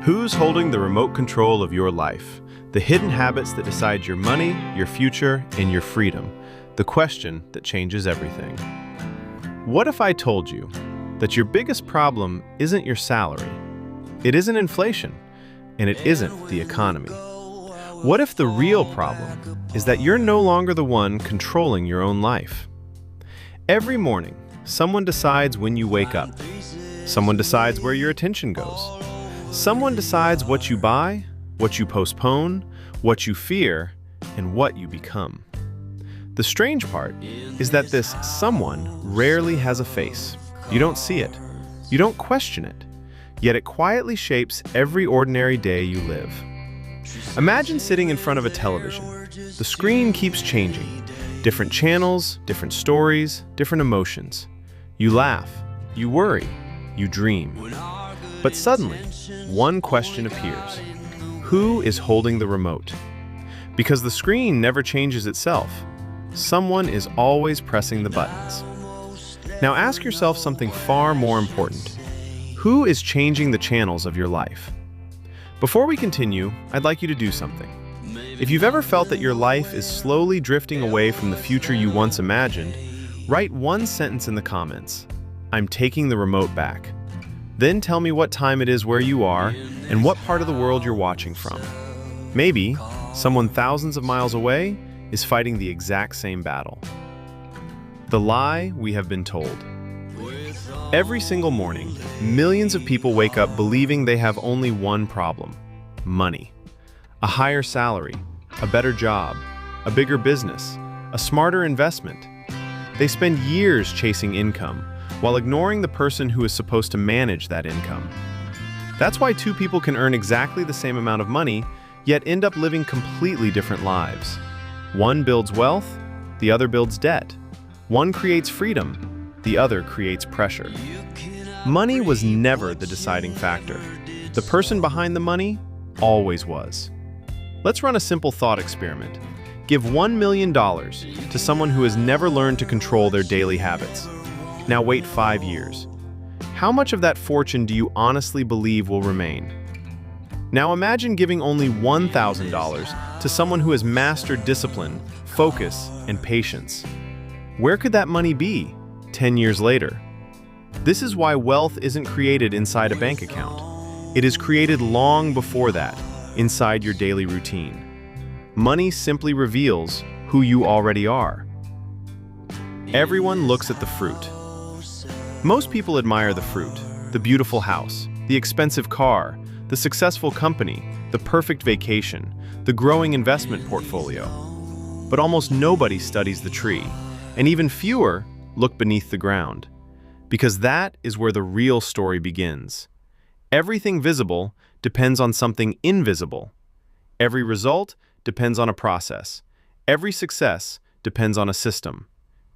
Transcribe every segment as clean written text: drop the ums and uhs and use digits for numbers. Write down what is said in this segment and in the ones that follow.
Who's holding the remote control of your life? The hidden habits that decide your money, your future, and your freedom. The question that changes everything. What if I told you that your biggest problem isn't your salary, it isn't inflation, and it isn't the economy? What if the real problem is that you're no longer the one controlling your own life? Every morning, someone decides when you wake up. Someone decides where your attention goes. Someone decides what you buy, what you postpone, what you fear, and what you become. The strange part is that this someone rarely has a face. You don't see it. You don't question it. Yet it quietly shapes every ordinary day you live. Imagine sitting in front of a television. The screen keeps changing. Different channels, different stories, different emotions. You laugh, you worry, you dream. But suddenly, one question appears. Who is holding the remote? Because the screen never changes itself. Someone is always pressing the buttons. Now ask yourself something far more important. Who is changing the channels of your life? Before we continue, I'd like you to do something. If you've ever felt that your life is slowly drifting away from the future you once imagined, write one sentence in the comments. I'm taking the remote back. Then tell me what time it is where you are and what part of the world you're watching from. Maybe someone thousands of miles away is fighting the exact same battle. The lie we have been told. Every single morning, millions of people wake up believing they have only one problem: money. A higher salary, a better job, a bigger business, a smarter investment. They spend years chasing income, while ignoring the person who is supposed to manage that income. That's why two people can earn exactly the same amount of money, yet end up living completely different lives. One builds wealth, the other builds debt. One creates freedom, the other creates pressure. Money was never the deciding factor. The person behind the money always was. Let's run a simple thought experiment. Give $1 million to someone who has never learned to control their daily habits. Now wait 5 years. How much of that fortune do you honestly believe will remain? Now imagine giving only $1,000 to someone who has mastered discipline, focus, and patience. Where could that money be 10 years later? This is why wealth isn't created inside a bank account. It is created long before that, inside your daily routine. Money simply reveals who you already are. Everyone looks at the fruit. Most people admire the fruit, the beautiful house, the expensive car, the successful company, the perfect vacation, the growing investment portfolio. But almost nobody studies the tree, and even fewer look beneath the ground. Because that is where the real story begins. Everything visible depends on something invisible. Every result depends on a process. Every success depends on a system.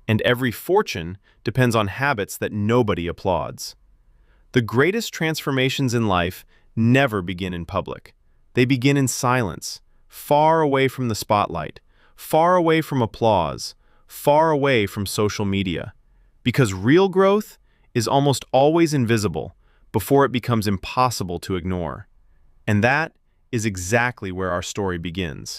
And every fortune depends on habits that nobody applauds. The greatest transformations in life never begin in public. They begin in silence, far away from the spotlight, far away from applause, far away from social media. Because real growth is almost always invisible before it becomes impossible to ignore. And that is exactly where our story begins.